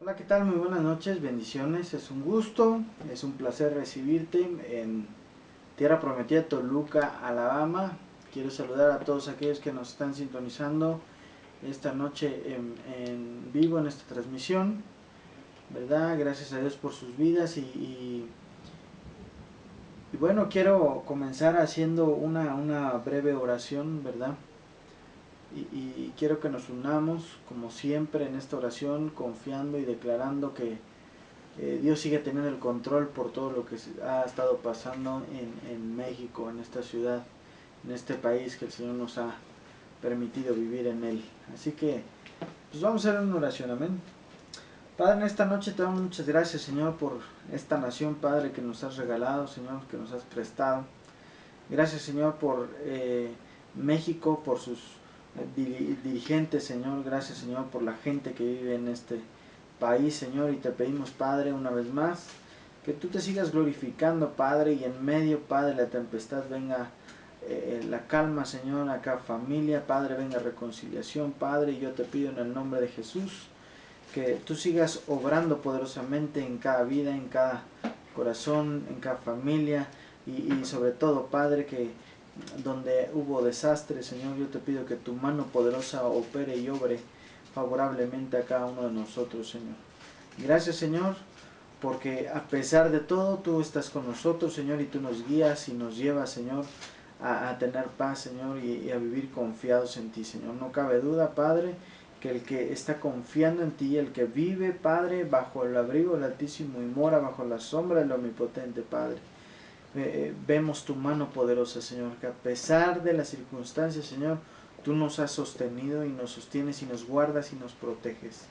Hola, ¿qué tal? Muy buenas noches, bendiciones. Es un gusto, es un placer recibirte en Tierra Prometida, Toluca, Alabama. Quiero saludar a todos aquellos que nos están sintonizando esta noche en vivo en esta transmisión, ¿verdad? Gracias a Dios por sus vidas y bueno, quiero comenzar haciendo una breve oración, ¿verdad? Y quiero que nos unamos, como siempre, en esta oración, confiando y declarando que Dios sigue teniendo el control por todo lo que ha estado pasando en México, en esta ciudad, en este país que el Señor nos ha permitido vivir en él. Así que, pues vamos a hacer una oración, amén. Padre, en esta noche te damos muchas gracias, Señor, por esta nación, Padre, que nos has regalado, Señor, que nos has prestado. Gracias, Señor, por México, por sus dirigentes, Señor. Gracias, Señor, por la gente que vive en este país, Señor. Y te pedimos, Padre, una vez más, que tú te sigas glorificando, Padre, y en medio, Padre, de la tempestad venga la calma, Señor, a cada familia, Padre, venga reconciliación, Padre. Y yo te pido en el nombre de Jesús que tú sigas obrando poderosamente en cada vida, en cada corazón, en cada familia y sobre todo, Padre, que donde hubo desastre, Señor, yo te pido que tu mano poderosa opere y obre favorablemente a cada uno de nosotros, Señor. Gracias, Señor, porque a pesar de todo, tú estás con nosotros, Señor, y tú nos guías y nos llevas, Señor, a tener paz, Señor, y a vivir confiados en ti, Señor. No cabe duda, Padre, que el que está confiando en ti, el que vive, Padre, bajo el abrigo del Altísimo y mora bajo la sombra del Omnipotente, Padre. Vemos tu mano poderosa, Señor, que a pesar de las circunstancias, Señor, tú nos has sostenido y nos sostienes y nos guardas y nos proteges.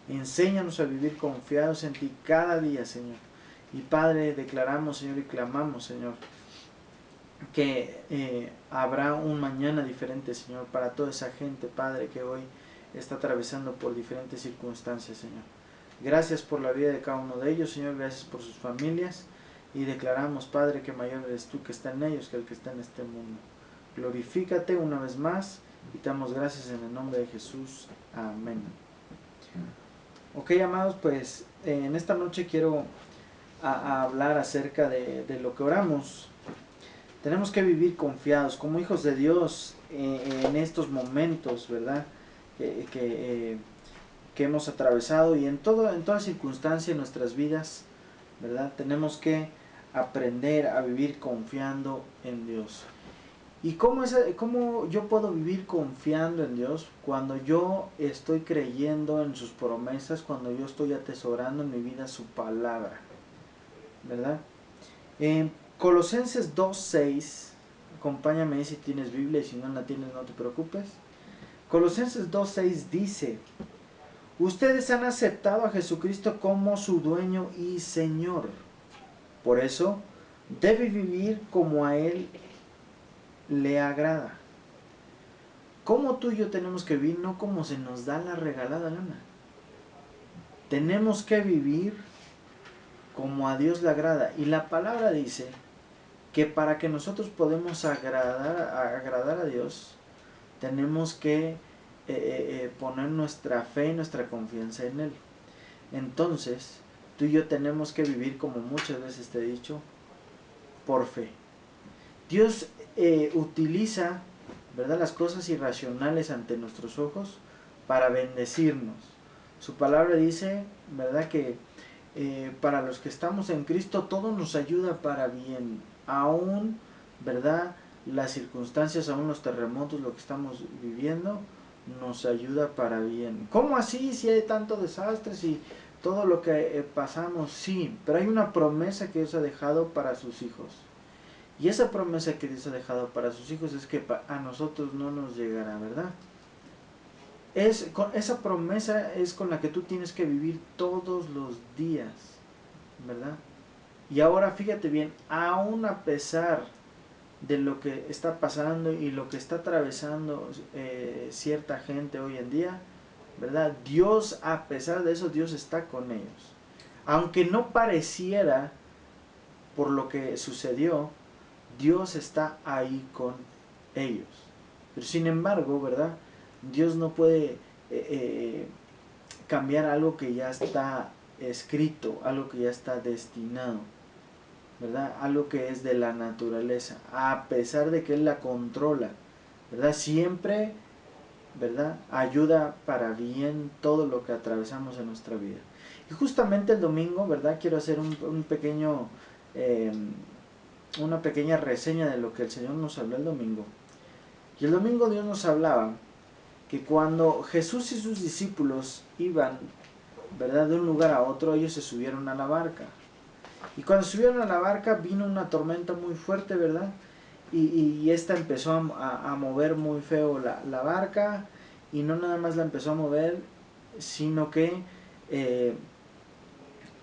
Enséñanos a vivir confiados en ti cada día, Señor. Y Padre, declaramos, Señor, y clamamos, Señor, que habrá un mañana diferente, Señor, para toda esa gente, Padre, que hoy está atravesando por diferentes circunstancias, Señor. Gracias por la vida de cada uno de ellos, Señor, gracias por sus familias, y declaramos, Padre, que mayor eres tú que está en ellos que el que está en este mundo. Glorifícate una vez más, y te damos gracias en el nombre de Jesús. Amén. Ok, amados, pues en esta noche quiero a hablar acerca de lo que oramos. Tenemos que vivir confiados como hijos de Dios en estos momentos, ¿verdad? Que hemos atravesado y en toda circunstancia en nuestras vidas, ¿verdad? Tenemos que aprender a vivir confiando en Dios. ¿Y cómo yo puedo vivir confiando en Dios? Cuando yo estoy creyendo en sus promesas, cuando yo estoy atesorando en mi vida su palabra, ¿verdad? En Colosenses 2.6, acompáñame si tienes Biblia y si no la tienes no te preocupes. Colosenses 2.6 dice: ustedes han aceptado a Jesucristo como su dueño y Señor. Por eso debe vivir como a Él le agrada. ¿Cómo tú y yo tenemos que vivir? No como se nos da la regalada gana. Tenemos que vivir como a Dios le agrada. Y la palabra dice que para que nosotros podamos agradar a Dios, tenemos que poner nuestra fe y nuestra confianza en Él. Entonces, tú y yo tenemos que vivir, como muchas veces te he dicho, por fe. Dios utiliza, ¿verdad?, las cosas irracionales ante nuestros ojos para bendecirnos. Su palabra dice, ¿verdad?, que para los que estamos en Cristo todo nos ayuda para bien, aún, ¿verdad?, las circunstancias, aún los terremotos, lo que estamos viviendo, nos ayuda para bien. ¿Cómo así? Si hay tanto desastre, si todo lo que pasamos, sí, pero hay una promesa que Dios ha dejado para sus hijos. Y esa promesa que Dios ha dejado para sus hijos es que a nosotros no nos llegará, ¿verdad? Esa promesa es con la que tú tienes que vivir todos los días, ¿verdad? Y ahora fíjate bien, aún a pesar de lo que está pasando y lo que está atravesando cierta gente hoy en día, ¿verdad? Dios, a pesar de eso, Dios está con ellos. Aunque no pareciera por lo que sucedió, Dios está ahí con ellos. Pero sin embargo, ¿verdad? Dios no puede cambiar algo que ya está escrito, algo que ya está destinado, ¿verdad? Algo que es de la naturaleza, a pesar de que Él la controla, ¿verdad? Siempre, ¿verdad? Ayuda para bien todo lo que atravesamos en nuestra vida. Y justamente el domingo, ¿verdad? Quiero hacer un pequeño, una pequeña reseña de lo que el Señor nos habló el domingo. Y el domingo Dios nos hablaba que cuando Jesús y sus discípulos iban, ¿verdad?, de un lugar a otro, ellos se subieron a la barca. Y cuando subieron a la barca vino una tormenta muy fuerte, ¿verdad? Y esta empezó a mover muy feo la barca, y no nada más la empezó a mover, sino que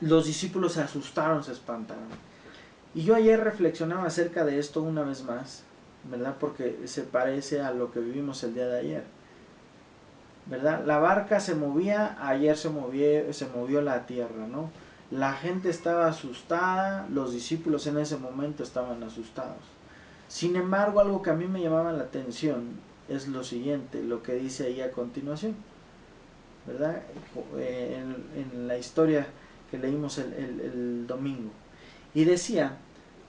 los discípulos se asustaron, se espantaron. Y yo ayer reflexionaba acerca de esto una vez más, ¿verdad? Porque se parece a lo que vivimos el día de ayer, ¿verdad? La barca se movía, ayer se movió la tierra, ¿no? La gente estaba asustada, los discípulos en ese momento estaban asustados. Sin embargo, algo que a mí me llamaba la atención es lo siguiente, lo que dice ahí a continuación, ¿verdad? En la historia que leímos el domingo. Y decía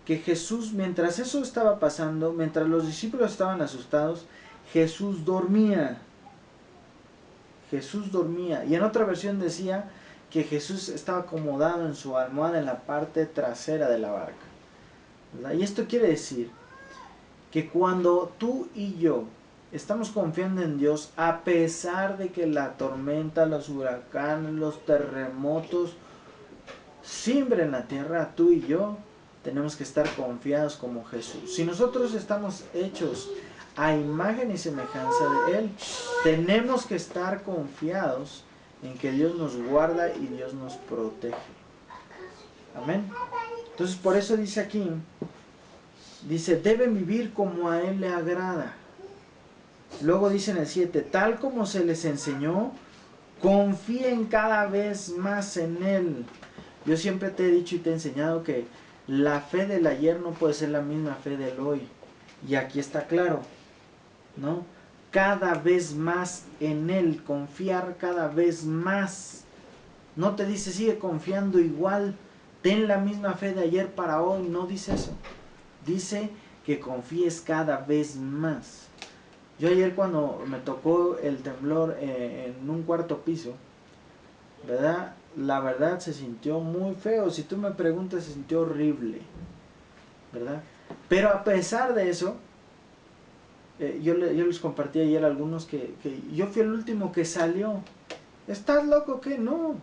que Jesús, mientras eso estaba pasando, mientras los discípulos estaban asustados, Jesús dormía. Jesús dormía. Y en otra versión decía que Jesús estaba acomodado en su almohada en la parte trasera de la barca, ¿verdad? Y esto quiere decir que cuando tú y yo estamos confiando en Dios, a pesar de que la tormenta, los huracanes, los terremotos siembren la tierra, tú y yo tenemos que estar confiados como Jesús. Si nosotros estamos hechos a imagen y semejanza de Él, tenemos que estar confiados en que Dios nos guarda y Dios nos protege. Amén. Entonces por eso dice aquí, dice, deben vivir como a Él le agrada. Luego dice en el 7, tal como se les enseñó, confíen cada vez más en Él. Yo siempre te he dicho y te he enseñado que la fe del ayer no puede ser la misma fe del hoy. Y aquí está claro, ¿no? Cada vez más en Él, confiar cada vez más. No te dice sigue confiando igual, ten la misma fe de ayer para hoy, no dice eso. Dice que confíes cada vez más. Yo ayer cuando me tocó el temblor en un cuarto piso, ¿verdad? La verdad se sintió muy feo. Si tú me preguntas, se sintió horrible, ¿verdad? Pero a pesar de eso, yo les compartí ayer a algunos que yo fui el último que salió. ¿Estás loco qué? No.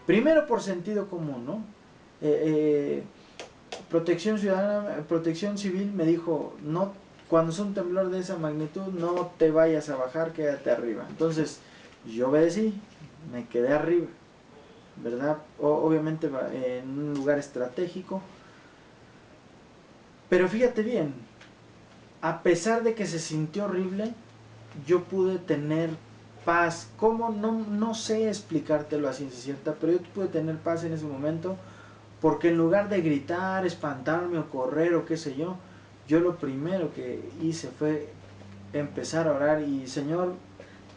Primero por sentido común, ¿no? Protección Ciudadana, Protección Civil me dijo, no, cuando es un temblor de esa magnitud, no te vayas a bajar, quédate arriba. Entonces, yo obedecí, me quedé arriba, ¿verdad? Obviamente en un lugar estratégico. Pero fíjate bien, a pesar de que se sintió horrible, yo pude tener paz. ¿Cómo? No sé explicártelo a ciencia cierta, pero yo pude tener paz en ese momento, porque en lugar de gritar, espantarme o correr o qué sé yo lo primero que hice fue empezar a orar y Señor,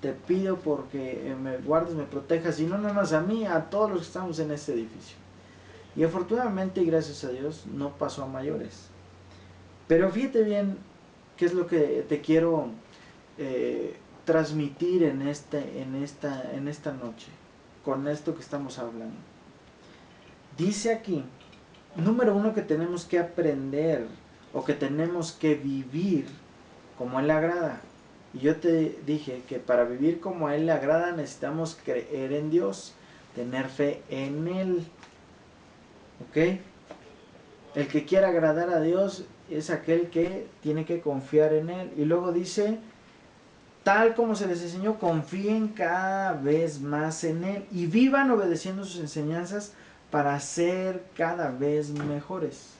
te pido porque me guardes, me protejas, y no nada más a mí, a todos los que estamos en este edificio. Y afortunadamente y gracias a Dios no pasó a mayores. Pero fíjate bien qué es lo que te quiero transmitir en esta noche, con esto que estamos hablando. Dice aquí, número uno, que tenemos que aprender o que tenemos que vivir como a Él le agrada. Y yo te dije que para vivir como a Él le agrada necesitamos creer en Dios, tener fe en Él. ¿Ok? El que quiera agradar a Dios es aquel que tiene que confiar en Él. Y luego dice, tal como se les enseñó, confíen cada vez más en Él y vivan obedeciendo sus enseñanzas para ser cada vez mejores.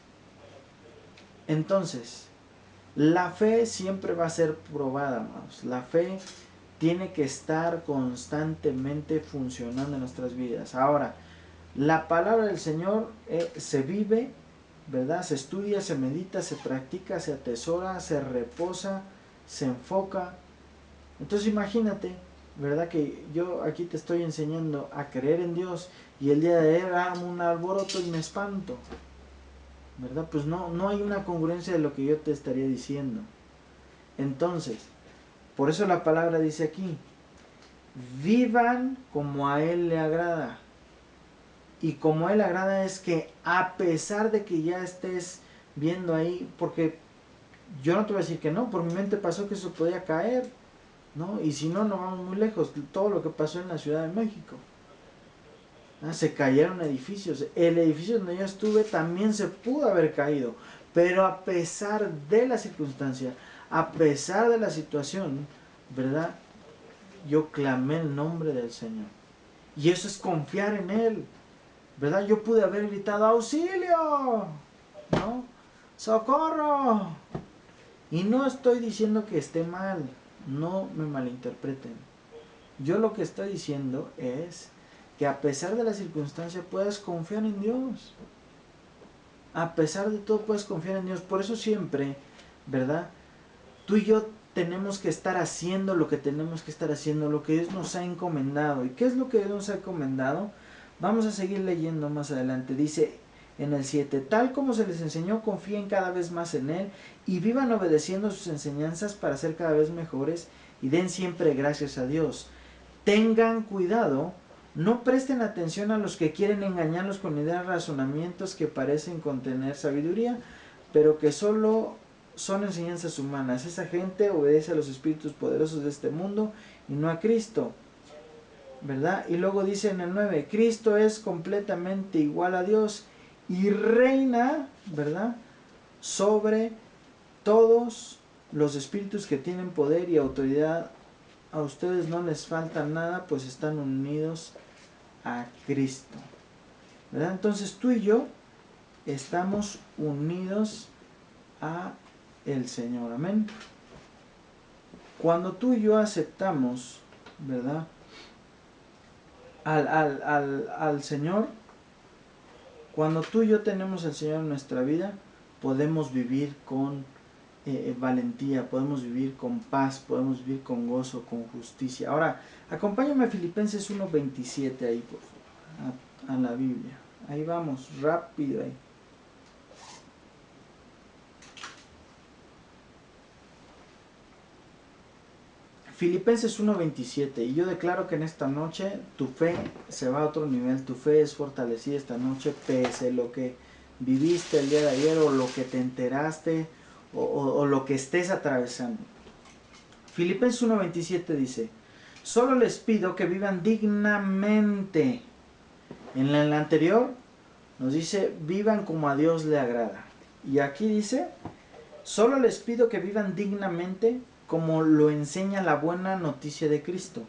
Entonces, la fe siempre va a ser probada, amados. La fe tiene que estar constantemente funcionando en nuestras vidas. Ahora, la palabra del Señor se vive, ¿verdad? Se estudia, se medita, se practica, se atesora, se reposa, se enfoca. Entonces imagínate ¿verdad? Que yo aquí te estoy enseñando a creer en Dios y el día de ayer hago un alboroto y me espanto, ¿verdad? Pues no hay una congruencia de lo que yo te estaría diciendo. Entonces, por eso la palabra dice aquí, vivan como a Él le agrada. Y como a Él le agrada es que a pesar de que ya estés viendo ahí, porque yo no te voy a decir que no, por mi mente pasó que eso podía caer, ¿no? Y si no, no vamos muy lejos, todo lo que pasó en la Ciudad de México. Se cayeron edificios. El edificio donde yo estuve también se pudo haber caído. Pero a pesar de la circunstancia, a pesar de la situación, ¿verdad? Yo clamé el nombre del Señor. Y eso es confiar en Él, ¿verdad? Yo pude haber gritado, ¡auxilio! ¿No? ¡Socorro! Y no estoy diciendo que esté mal, no me malinterpreten. Yo lo que estoy diciendo es que a pesar de la circunstancia puedas confiar en Dios. A pesar de todo puedes confiar en Dios. Por eso siempre, ¿verdad? Tú y yo tenemos que estar haciendo lo que tenemos que estar haciendo, lo que Dios nos ha encomendado. ¿Y qué es lo que Dios nos ha encomendado? Vamos a seguir leyendo más adelante. Dice en el 7, tal como se les enseñó, confíen cada vez más en Él y vivan obedeciendo sus enseñanzas para ser cada vez mejores y den siempre gracias a Dios. Tengan cuidado, no presten atención a los que quieren engañarlos con ideas, razonamientos que parecen contener sabiduría, pero que solo son enseñanzas humanas. Esa gente obedece a los espíritus poderosos de este mundo y no a Cristo, ¿verdad? Y luego dice en el 9, Cristo es completamente igual a Dios y reina, ¿verdad? Sobre todos los espíritus que tienen poder y autoridad. A ustedes no les falta nada, pues están unidos a Cristo, ¿verdad? Entonces tú y yo estamos unidos a el Señor, amén. Cuando tú y yo aceptamos, ¿verdad? Al Señor, cuando tú y yo tenemos al Señor en nuestra vida, podemos vivir con valentía, podemos vivir con paz, podemos vivir con gozo, con justicia. Ahora, acompáñame a Filipenses 1:27 ahí, por favor, a la Biblia. Ahí vamos, rápido ahí. Filipenses 1:27, y yo declaro que en esta noche tu fe se va a otro nivel, tu fe es fortalecida esta noche, pese a lo que viviste el día de ayer o lo que te enteraste o lo que estés atravesando. Filipenses 1:27 dice, solo les pido que vivan dignamente. En el anterior nos dice, vivan como a Dios le agrada. Y aquí dice, solo les pido que vivan dignamente como lo enseña la buena noticia de Cristo.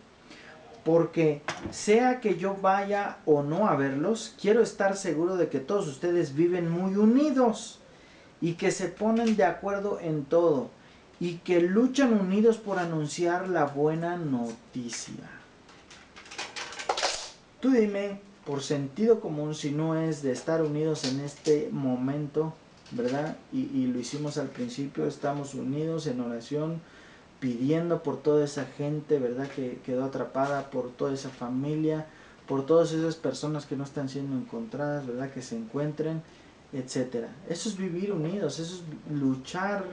Porque sea que yo vaya o no a verlos, quiero estar seguro de que todos ustedes viven muy unidos y que se ponen de acuerdo en todo y que luchan unidos por anunciar la buena noticia. Tú dime, por sentido común, si no es de estar unidos en este momento, ¿verdad? Y lo hicimos al principio, estamos unidos en oración, pidiendo por toda esa gente, ¿verdad? Que quedó atrapada, por toda esa familia, por todas esas personas que no están siendo encontradas, ¿verdad? Que se encuentren, etcétera. Eso es vivir unidos, eso es luchar,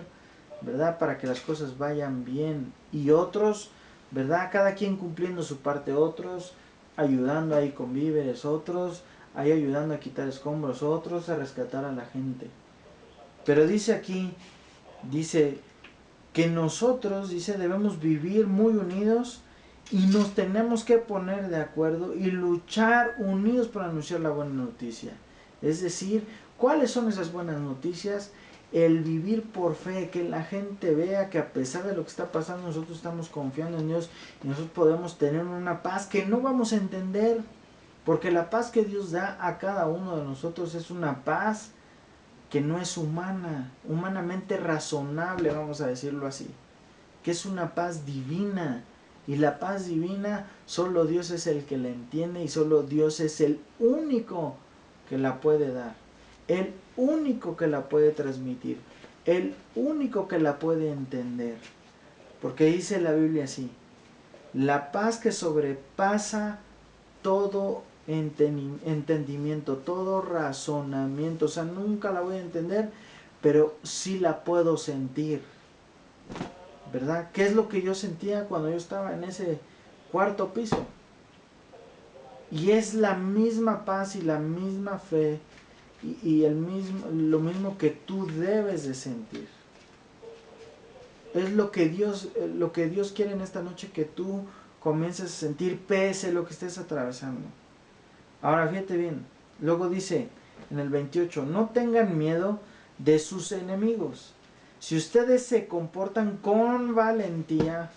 ¿verdad? Para que las cosas vayan bien. Y otros, ¿verdad? Cada quien cumpliendo su parte, otros ayudando ahí con víveres, otros ahí ayudando a quitar escombros, otros a rescatar a la gente. Pero dice aquí, dice que nosotros, dice, debemos vivir muy unidos y nos tenemos que poner de acuerdo y luchar unidos para anunciar la buena noticia. Es decir, ¿cuáles son esas buenas noticias? El vivir por fe, que la gente vea que a pesar de lo que está pasando nosotros estamos confiando en Dios y nosotros podemos tener una paz que no vamos a entender, porque la paz que Dios da a cada uno de nosotros es una paz que no es humana, humanamente razonable, vamos a decirlo así, que es una paz divina. Y la paz divina solo Dios es el que la entiende y solo Dios es el único que la puede dar, el único que la puede transmitir, el único que la puede entender. Porque dice la Biblia así, La paz que sobrepasa todo entendimiento, todo razonamiento. O sea, nunca la voy a entender, pero sí la puedo sentir, ¿verdad? ¿Qué es lo que yo sentía cuando yo estaba en ese cuarto piso? Y es la misma paz y la misma fe y lo mismo que tú debes de sentir. Es lo que Dios quiere en esta noche, que tú comiences a sentir pese lo que estés atravesando. Ahora fíjate bien, luego dice en el 28, no tengan miedo de sus enemigos. Si ustedes se comportan con valentía,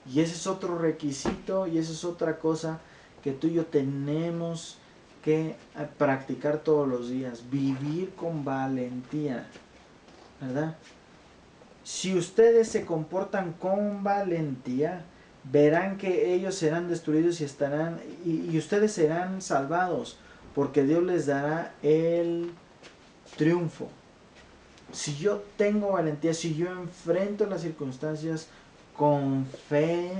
y ese es otro requisito, y esa es otra cosa que tú y yo tenemos que practicar todos los días, vivir con valentía, ¿verdad? Si ustedes se comportan con valentía, verán que ellos serán destruidos y ustedes serán salvados, porque Dios les dará el triunfo. Si yo tengo valentía, si yo enfrento las circunstancias con fe,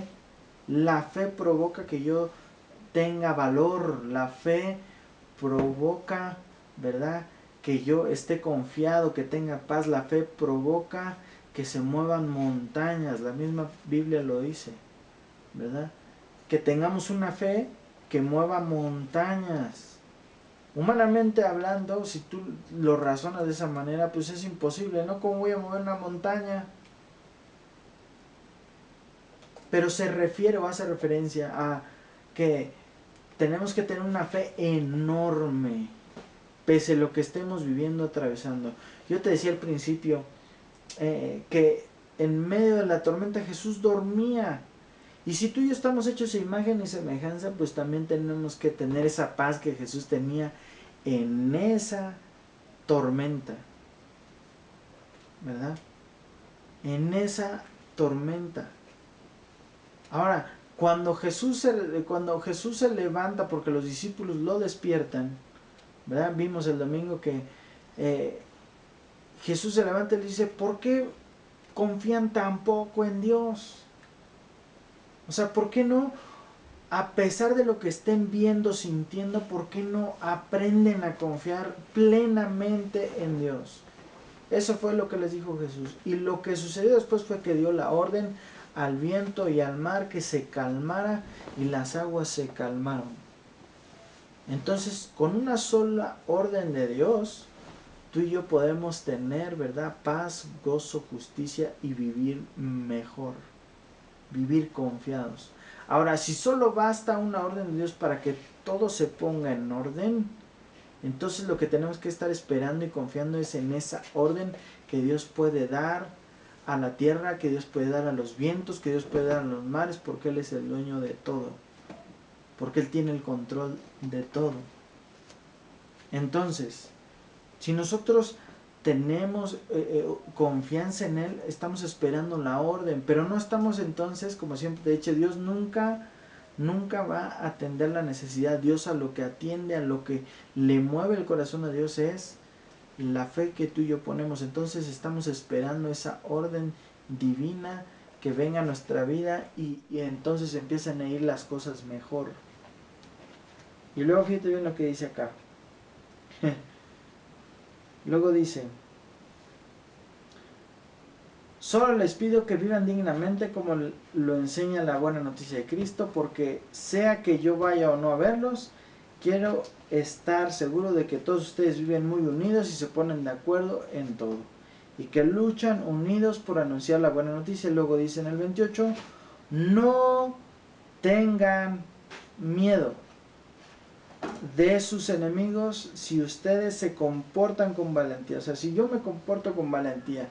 la fe provoca que yo tenga valor, la fe provoca, ¿verdad?, que yo esté confiado, que tenga paz. La fe provoca que se muevan montañas, la misma Biblia lo dice, ¿verdad? Que tengamos una fe que mueva montañas. Humanamente hablando, si tú lo razonas de esa manera, pues es imposible, ¿no? ¿Cómo voy a mover una montaña? Pero se refiere o hace referencia a que tenemos que tener una fe enorme, pese a lo que estemos viviendo, atravesando. Yo te decía al principio que en medio de la tormenta Jesús dormía. Y si tú y yo estamos hechos a imagen y semejanza, pues también tenemos que tener esa paz que Jesús tenía en esa tormenta, ¿verdad? En esa tormenta. Ahora, cuando Jesús se levanta, porque los discípulos lo despiertan, ¿verdad? Vimos el domingo que Jesús se levanta y le dice, ¿por qué confían tan poco en Dios? O sea, ¿por qué no, a pesar de lo que estén viendo, sintiendo, por qué no aprenden a confiar plenamente en Dios? Eso fue lo que les dijo Jesús. Y lo que sucedió después fue que dio la orden al viento y al mar que se calmara, y las aguas se calmaron. Entonces, con una sola orden de Dios, tú y yo podemos tener, ¿verdad?, paz, gozo, justicia y vivir mejor, vivir confiados. Ahora, si solo basta una orden de Dios para que todo se ponga en orden, entonces lo que tenemos que estar esperando y confiando es en esa orden que Dios puede dar a la tierra, que Dios puede dar a los vientos, que Dios puede dar a los mares, porque Él es el dueño de todo, porque Él tiene el control de todo. Entonces, si nosotros tenemos confianza en Él, estamos esperando la orden, pero no estamos entonces, como siempre te he dicho, Dios nunca va a atender la necesidad. Dios, a lo que atiende, a lo que le mueve el corazón a Dios es la fe que tú y yo ponemos. Entonces estamos esperando esa orden divina que venga a nuestra vida y entonces empiezan a ir las cosas mejor. Y luego fíjate bien lo que dice acá. Luego dice, solo les pido que vivan dignamente como lo enseña la buena noticia de Cristo, porque sea que yo vaya o no a verlos, quiero estar seguro de que todos ustedes viven muy unidos y se ponen de acuerdo en todo, y que luchan unidos por anunciar la buena noticia. Luego dice en el 28, no tengan miedo de sus enemigos si ustedes se comportan con valentía. O sea, si yo me comporto con valentía,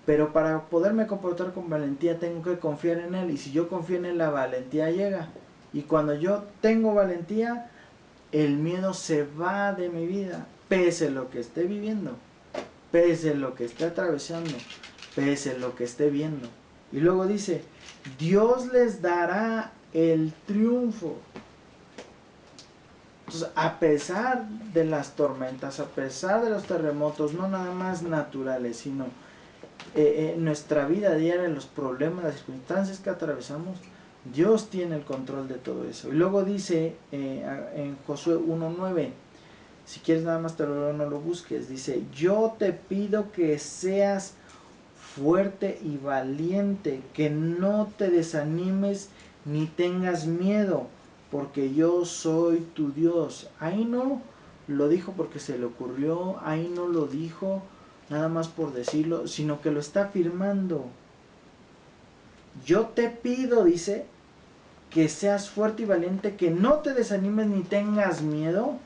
pero para poderme comportar con valentía tengo que confiar en Él, y si yo confío en Él, la valentía llega. Y cuando yo tengo valentía, el miedo se va de mi vida, pese a lo que esté viviendo, pese a lo que esté atravesando, pese a lo que esté viendo. Y luego dice, Dios les dará el triunfo. Entonces, a pesar de las tormentas, a pesar de los terremotos, no nada más naturales, sino en nuestra vida diaria, los problemas, las circunstancias que atravesamos, Dios tiene el control de todo eso. Y luego dice en Josué 1:9, si quieres nada más te lo leo, no lo busques, dice, yo te pido que seas fuerte y valiente, que no te desanimes ni tengas miedo, porque yo soy tu Dios. Ahí no lo dijo porque se le ocurrió, ahí no lo dijo nada más por decirlo, sino que lo está afirmando. Yo te pido, dice, que seas fuerte y valiente, que no te desanimes ni tengas miedo,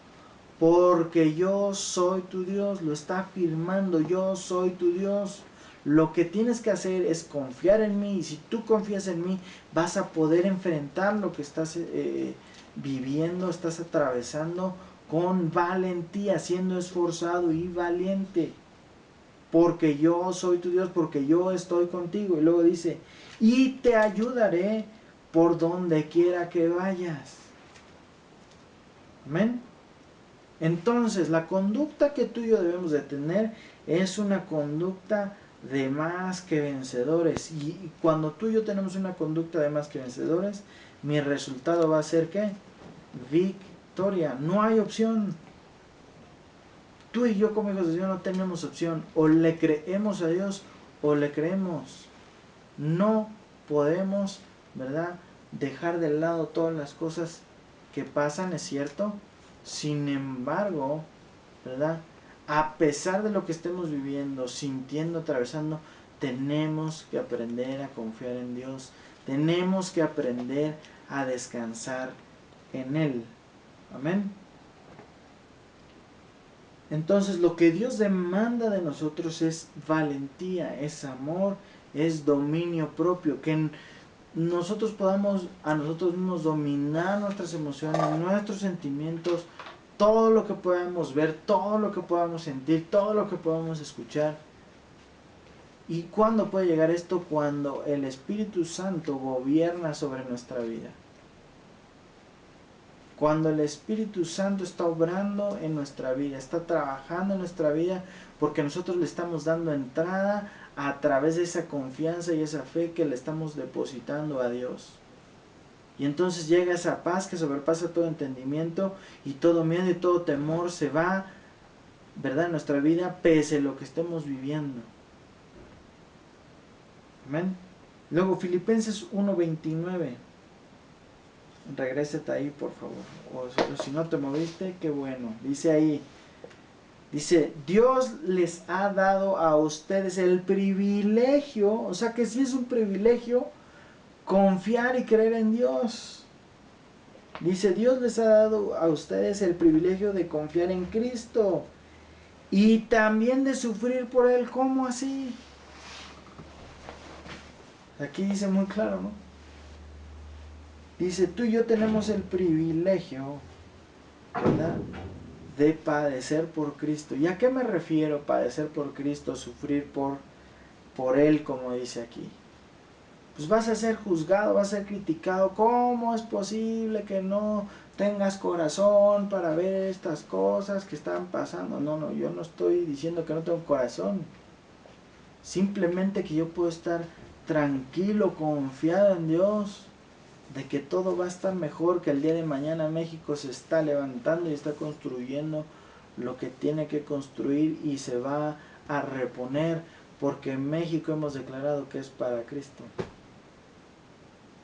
porque yo soy tu Dios. Lo está afirmando, yo soy tu Dios. Lo que tienes que hacer es confiar en mí, y si tú confías en mí vas a poder enfrentar lo que estás viviendo, estás atravesando con valentía, siendo esforzado y valiente, porque yo soy tu Dios, porque yo estoy contigo. Y luego dice, y te ayudaré por donde quiera que vayas. Amén. Entonces, la conducta que tú y yo debemos de tener es una conducta de más que vencedores. Y cuando tú y yo tenemos una conducta de más que vencedores, mi resultado va a ser ¿qué? Victoria. No hay opción. Tú y yo como hijos de Dios no tenemos opción. O le creemos a Dios o le creemos. No podemos, ¿verdad?, dejar de lado todas las cosas que pasan, es cierto. Sin embargo, ¿verdad?, a pesar de lo que estemos viviendo, sintiendo, atravesando, tenemos que aprender a confiar en Dios. Tenemos que aprender a descansar en Él. Amén. Entonces lo que Dios demanda de nosotros es valentía, es amor, es dominio propio, que nosotros podamos a nosotros mismos dominar nuestras emociones, nuestros sentimientos, todo lo que podamos ver, todo lo que podamos sentir, todo lo que podamos escuchar. ¿Y cuándo puede llegar esto? Cuando el Espíritu Santo gobierna sobre nuestra vida. Cuando el Espíritu Santo está obrando en nuestra vida, está trabajando en nuestra vida, porque nosotros le estamos dando entrada a través de esa confianza y esa fe que le estamos depositando a Dios. Y entonces llega esa paz que sobrepasa todo entendimiento, y todo miedo y todo temor se va, ¿verdad?, en nuestra vida, pese a lo que estemos viviendo. Amén. Luego Filipenses 1:29. Regrésate ahí, por favor. O si no te moviste, qué bueno. Dice ahí, dice, Dios les ha dado a ustedes el privilegio, o sea que sí es un privilegio confiar y creer en Dios. Dice, Dios les ha dado a ustedes el privilegio de confiar en Cristo y también de sufrir por Él. ¿Cómo así? Aquí dice muy claro, ¿no? Dice, tú y yo tenemos el privilegio, ¿verdad?, de padecer por Cristo. ¿Y a qué me refiero padecer por Cristo, sufrir por Él, como dice aquí? Pues vas a ser juzgado, vas a ser criticado. ¿Cómo es posible que no tengas corazón para ver estas cosas que están pasando? No, yo no estoy diciendo que no tengo corazón. Simplemente que yo puedo estar tranquilo, confiado en Dios, de que todo va a estar mejor, que el día de mañana México se está levantando y está construyendo lo que tiene que construir y se va a reponer, porque en México hemos declarado que es para Cristo.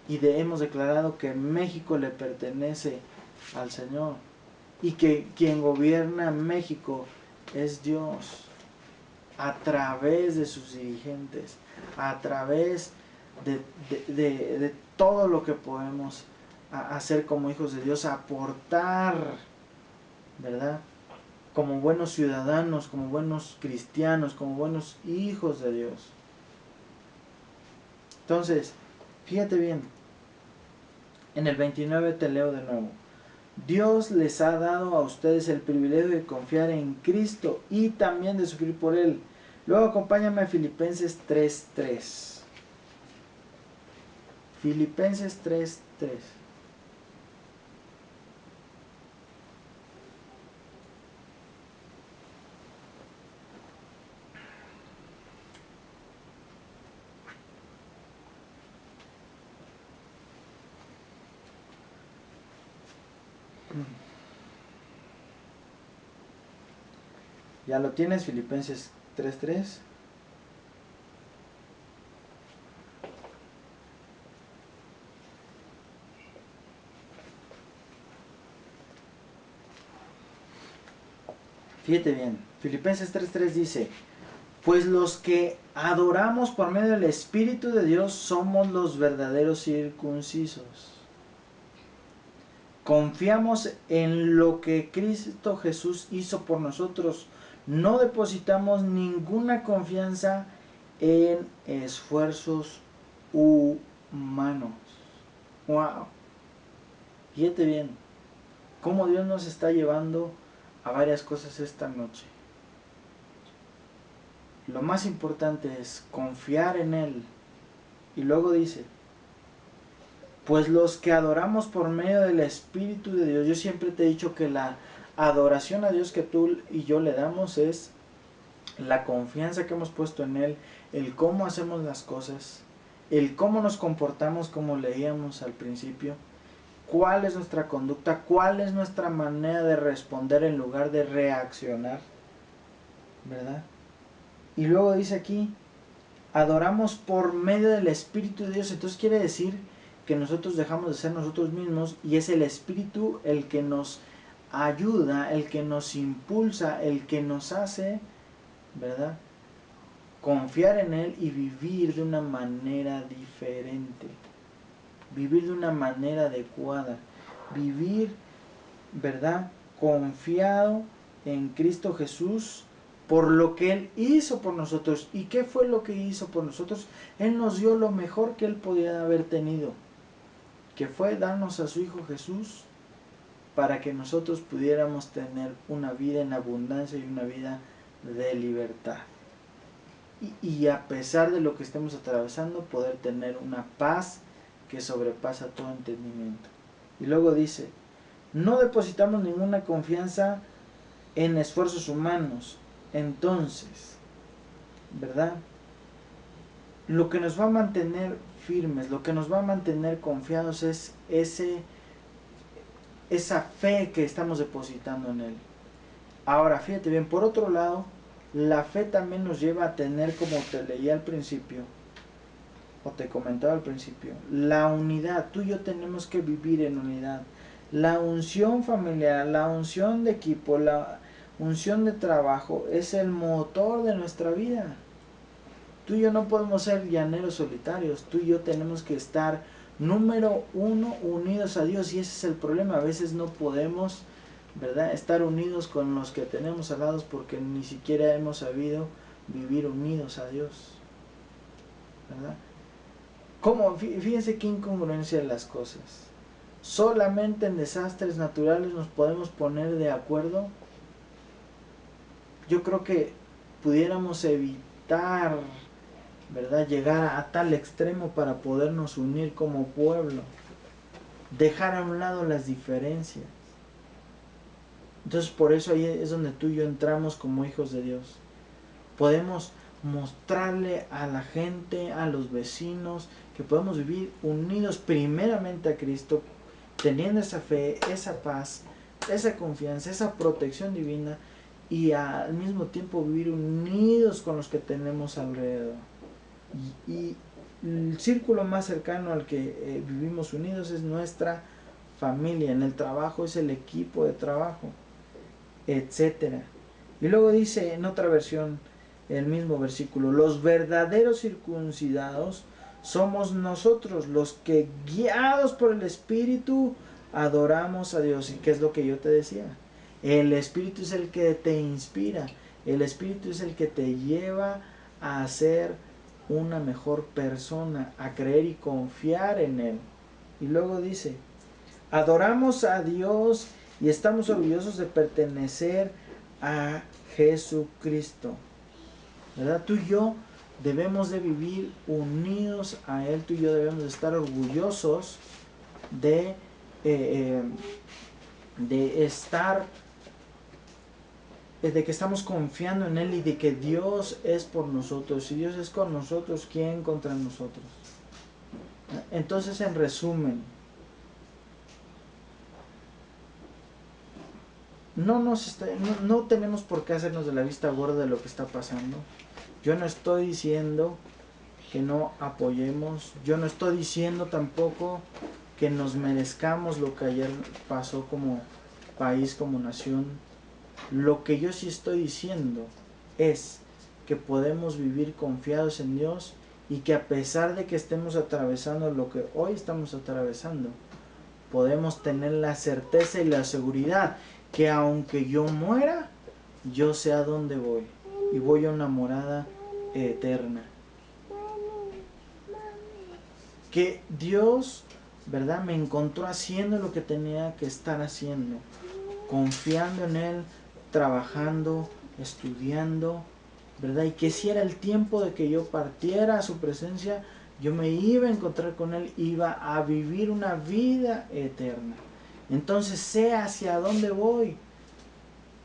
Y hemos declarado que México le pertenece al Señor. Y que quien gobierna México es Dios. A través de sus dirigentes. A través de todo lo que podemos hacer como hijos de Dios. Aportar, ¿verdad?, como buenos ciudadanos, como buenos cristianos, como buenos hijos de Dios. Entonces, fíjate bien. En el 29 te leo de nuevo. Dios les ha dado a ustedes el privilegio de confiar en Cristo y también de sufrir por Él. Luego acompáñame a Filipenses 3:3. Filipenses 3:3. ¿Ya lo tienes? Filipenses 3:3. Fíjate bien, Filipenses 3:3 dice, pues los que adoramos por medio del Espíritu de Dios somos los verdaderos circuncisos. Confiamos en lo que Cristo Jesús hizo por nosotros. No depositamos ninguna confianza en esfuerzos humanos. Wow. Fíjate bien cómo Dios nos está llevando a varias cosas esta noche. Lo más importante es confiar en Él. Y luego dice, pues los que adoramos por medio del Espíritu de Dios. Yo siempre te he dicho que la adoración a Dios que tú y yo le damos es la confianza que hemos puesto en Él, el cómo hacemos las cosas, el cómo nos comportamos como leíamos al principio, cuál es nuestra conducta, cuál es nuestra manera de responder en lugar de reaccionar, ¿verdad? Y luego dice aquí, adoramos por medio del Espíritu de Dios. Entonces quiere decir que nosotros dejamos de ser nosotros mismos y es el Espíritu el que nos ayuda, el que nos impulsa, el que nos hace, ¿verdad?, confiar en Él y vivir de una manera diferente, vivir de una manera adecuada, vivir, ¿verdad?, confiado en Cristo Jesús por lo que Él hizo por nosotros. ¿Y qué fue lo que hizo por nosotros? Él nos dio lo mejor que Él podía haber tenido, que fue darnos a su Hijo Jesús para que nosotros pudiéramos tener una vida en abundancia y una vida de libertad. Y a pesar de lo que estemos atravesando, poder tener una paz que sobrepasa todo entendimiento. Y luego dice, no depositamos ninguna confianza en esfuerzos humanos. Entonces, ¿verdad?, lo que nos va a mantener firmes, lo que nos va a mantener confiados es esa fe que estamos depositando en Él. Ahora, fíjate bien, por otro lado, la fe también nos lleva a tener, como te leía al principio, o te comentaba al principio, la unidad. Tú y yo tenemos que vivir en unidad. La unción familiar, la unción de equipo, la unción de trabajo es el motor de nuestra vida. Tú y yo no podemos ser llaneros solitarios. Tú y yo tenemos que estar, número uno, unidos a Dios. Y ese es el problema. A veces no podemos, ¿verdad?, estar unidos con los que tenemos al lado porque ni siquiera hemos sabido vivir unidos a Dios, ¿verdad? ¿Cómo? Fíjense qué incongruencia de las cosas. Solamente en desastres naturales nos podemos poner de acuerdo. Yo creo que pudiéramos evitar, ¿verdad?, llegar a tal extremo para podernos unir como pueblo, dejar a un lado las diferencias. Entonces por eso ahí es donde tú y yo entramos como hijos de Dios. Podemos mostrarle a la gente, a los vecinos, que podemos vivir unidos primeramente a Cristo, teniendo esa fe, esa paz, esa confianza, esa protección divina, y al mismo tiempo vivir unidos con los que tenemos alrededor. Y el círculo más cercano al que vivimos unidos es nuestra familia. En el trabajo es el equipo de trabajo, etcétera. Y luego dice en otra versión el mismo versículo, los verdaderos circuncidados somos nosotros, los que guiados por el Espíritu adoramos a Dios. ¿Y qué es lo que yo te decía? El Espíritu es el que te inspira, el Espíritu es el que te lleva a ser una mejor persona, a creer y confiar en Él. Y luego dice, adoramos a Dios y estamos orgullosos de pertenecer a Jesucristo, ¿verdad? Tú y yo debemos de vivir unidos a Él. Tú y yo debemos de estar orgullosos de estar, de que estamos confiando en Él y de que Dios es por nosotros. Si Dios es con nosotros, ¿quién contra nosotros? Entonces, en resumen, no tenemos por qué hacernos de la vista gorda de lo que está pasando. Yo no estoy diciendo que no apoyemos, yo no estoy diciendo tampoco que nos merezcamos lo que ayer pasó como país, como nación. Lo que yo sí estoy diciendo es que podemos vivir confiados en Dios y que a pesar de que estemos atravesando lo que hoy estamos atravesando, podemos tener la certeza y la seguridad que aunque yo muera, yo sé a dónde voy y voy a una morada eterna. Que Dios, ¿verdad?, me encontró haciendo lo que tenía que estar haciendo, confiando en Él, trabajando, estudiando, ¿verdad? Y que si era el tiempo de que yo partiera a su presencia, yo me iba a encontrar con Él, iba a vivir una vida eterna. Entonces sé hacia dónde voy,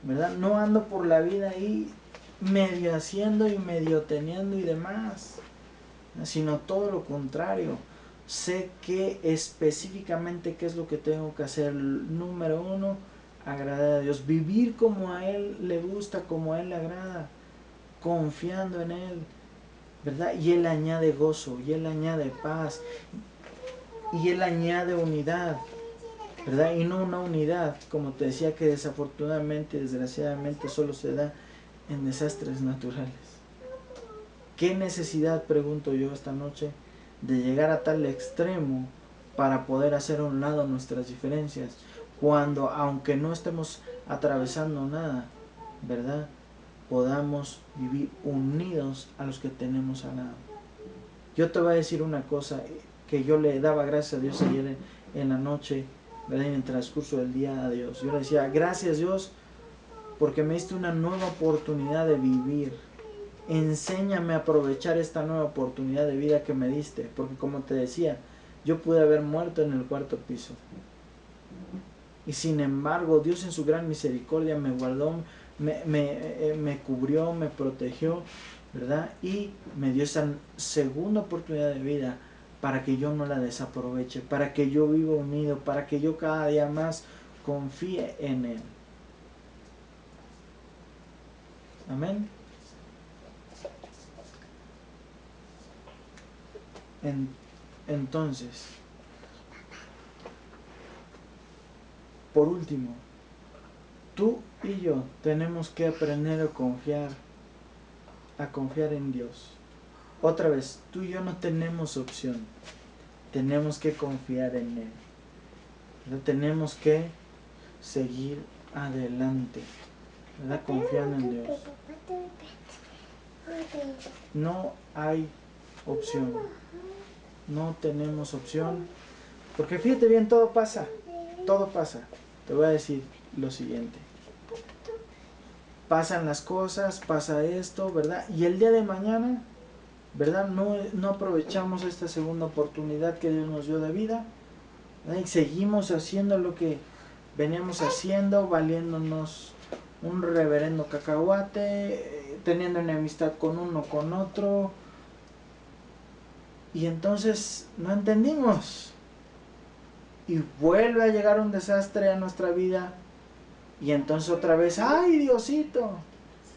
¿verdad? No ando por la vida ahí medio haciendo y medio teniendo y demás, sino todo lo contrario. Sé que específicamente qué es lo que tengo que hacer. Número uno, agradar a Dios, vivir como a Él le gusta, como a Él le agrada, confiando en Él, ¿verdad? Y Él añade gozo, y Él añade paz, y Él añade unidad, ¿verdad? Y no una unidad, como te decía, que desafortunadamente, desgraciadamente, solo se da en desastres naturales. ¿Qué necesidad, pregunto yo esta noche, de llegar a tal extremo para poder hacer a un lado nuestras diferencias, cuando aunque no estemos atravesando nada, ¿verdad?, podamos vivir unidos a los que tenemos al lado? Yo te voy a decir una cosa que yo le daba gracias a Dios ayer en la noche, ¿verdad?, en el transcurso del día a Dios. Yo le decía, gracias Dios, porque me diste una nueva oportunidad de vivir. Enséñame a aprovechar esta nueva oportunidad de vida que me diste, porque como te decía, yo pude haber muerto en el cuarto piso. Y sin embargo, Dios en su gran misericordia me guardó, me cubrió, me protegió, ¿verdad? Y me dio esa segunda oportunidad de vida para que yo no la desaproveche, para que yo viva unido, para que yo cada día más confíe en Él. Amén. Entonces, por último, tú y yo tenemos que aprender a confiar en Dios. Otra vez, tú y yo no tenemos opción. Tenemos que confiar en Él. ¿Verdad? Tenemos que seguir adelante, ¿verdad?, confiando en Dios. No hay opción. No tenemos opción. Porque fíjate bien, todo pasa. Todo pasa. Te voy a decir lo siguiente. Pasan las cosas, pasa esto, ¿verdad? Y el día de mañana, ¿verdad?, no aprovechamos esta segunda oportunidad que Dios nos dio de vida, ¿verdad?, y seguimos haciendo lo que veníamos haciendo, valiéndonos un reverendo cacahuate, teniendo enemistad con uno, con otro, y entonces no entendimos, y vuelve a llegar un desastre a nuestra vida, y entonces otra vez, ¡ay, Diosito!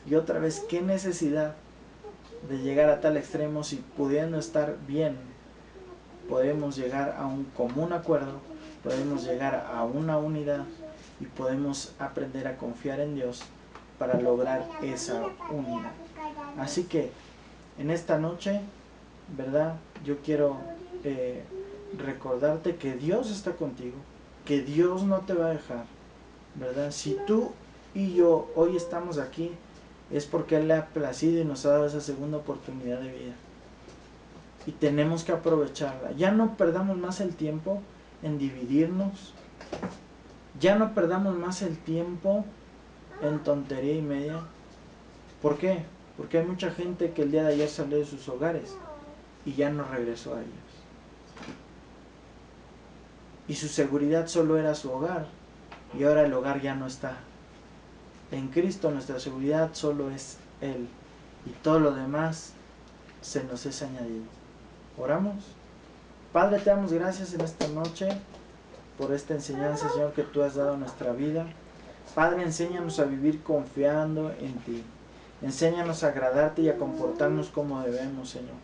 Y otra vez, ¿qué necesidad de llegar a tal extremo si pudiendo estar bien? Podemos llegar a un común acuerdo, podemos llegar a una unidad y podemos aprender a confiar en Dios para lograr esa unidad. Así que en esta noche, ¿verdad?, yo quiero recordarte que Dios está contigo, que Dios no te va a dejar, ¿verdad? Si tú y yo hoy estamos aquí, es porque Él le ha placido y nos ha dado esa segunda oportunidad de vida. Y tenemos que aprovecharla. Ya no perdamos más el tiempo en dividirnos. Ya no perdamos más el tiempo en tontería y media. ¿Por qué? Porque hay mucha gente que el día de ayer salió de sus hogares y ya no regresó a ellos. Y su seguridad solo era su hogar. Y ahora el hogar ya no está. En Cristo nuestra seguridad solo es Él. Y todo lo demás se nos es añadido. ¿Oramos? Padre, te damos gracias en esta noche por esta enseñanza, Señor, que tú has dado a nuestra vida. Padre, enséñanos a vivir confiando en ti. Enséñanos a agradarte y a comportarnos como debemos, Señor.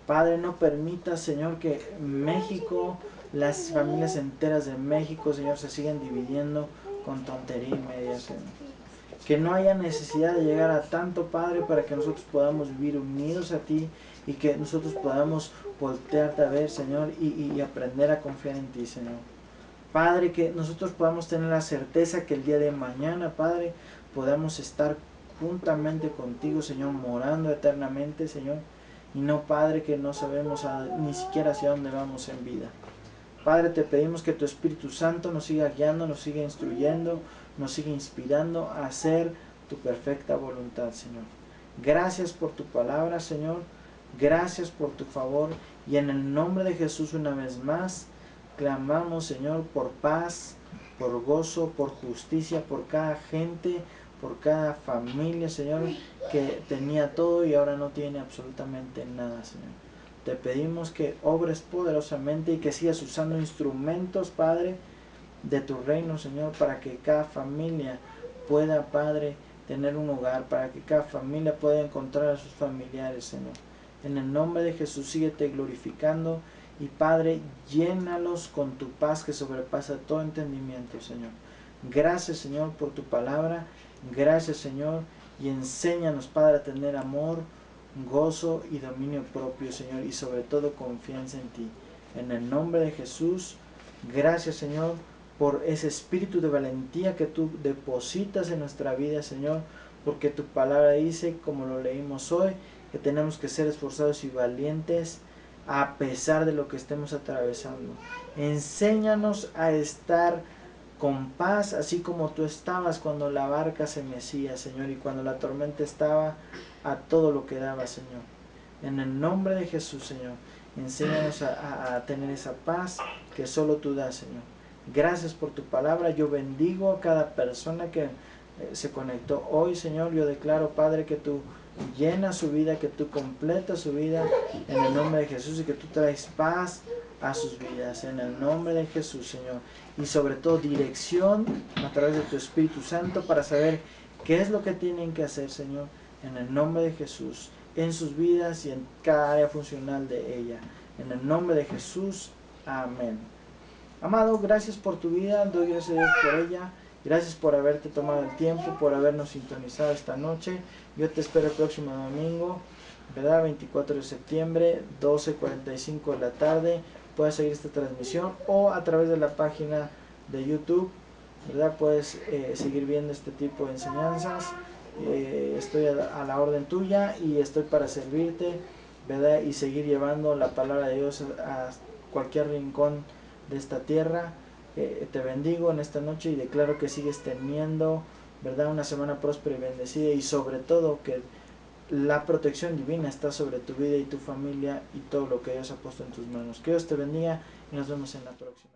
Padre, no permita, Señor, que México, las familias enteras de México, Señor, se sigan dividiendo con tontería y media, Señor. Que no haya necesidad de llegar a tanto, Padre, para que nosotros podamos vivir unidos a ti y que nosotros podamos voltearte a ver, Señor, y aprender a confiar en ti, Señor. Padre, que nosotros podamos tener la certeza que el día de mañana, Padre, podamos estar juntamente contigo, Señor, morando eternamente, Señor. Y no, Padre, que no sabemos ni siquiera hacia dónde vamos en vida. Padre, te pedimos que tu Espíritu Santo nos siga guiando, nos siga instruyendo, nos siga inspirando a hacer tu perfecta voluntad, Señor. Gracias por tu palabra, Señor. Gracias por tu favor. Y en el nombre de Jesús, una vez más, clamamos, Señor, por paz, por gozo, por justicia, por cada gente, por cada familia, Señor, que tenía todo y ahora no tiene absolutamente nada, Señor. Te pedimos que obres poderosamente y que sigas usando instrumentos, Padre, de tu reino, Señor, para que cada familia pueda, Padre, tener un hogar, para que cada familia pueda encontrar a sus familiares, Señor. En el nombre de Jesús, síguete glorificando y, Padre, llénalos con tu paz que sobrepasa todo entendimiento, Señor. Gracias, Señor, por tu palabra. Gracias, Señor, y enséñanos, Padre, a tener amor, gozo y dominio propio, Señor, y sobre todo confianza en ti. En el nombre de Jesús, gracias, Señor, por ese espíritu de valentía que tú depositas en nuestra vida, Señor, porque tu palabra dice, como lo leímos hoy, que tenemos que ser esforzados y valientes a pesar de lo que estemos atravesando. Enséñanos a estar con paz, así como tú estabas cuando la barca se mecía, Señor, y cuando la tormenta estaba a todo lo que daba, Señor. En el nombre de Jesús, Señor, enséñanos a tener esa paz que solo tú das, Señor. Gracias por tu palabra. Yo bendigo a cada persona que se conectó hoy, Señor. Yo declaro, Padre, que tú llenas su vida, que tú completas su vida en el nombre de Jesús y que tú traes paz a sus vidas en el nombre de Jesús, Señor. Y sobre todo dirección a través de tu Espíritu Santo para saber qué es lo que tienen que hacer, Señor, en el nombre de Jesús, en sus vidas y en cada área funcional de ella. En el nombre de Jesús, amén. Amado, gracias por tu vida, doy gracias a Dios por ella. Gracias por haberte tomado el tiempo, por habernos sintonizado esta noche. Yo te espero el próximo domingo, ¿verdad? 24 de septiembre, 12:45 de la tarde. Puedes seguir esta transmisión o a través de la página de YouTube, ¿verdad? Puedes seguir viendo este tipo de enseñanzas. Estoy a la orden tuya y estoy para servirte, ¿verdad? Y seguir llevando la palabra de Dios a cualquier rincón de esta tierra. Te bendigo en esta noche y declaro que sigues teniendo, ¿verdad?, una semana próspera y bendecida, y sobre todo que la protección divina está sobre tu vida y tu familia y todo lo que Dios ha puesto en tus manos. Que Dios te bendiga y nos vemos en la próxima.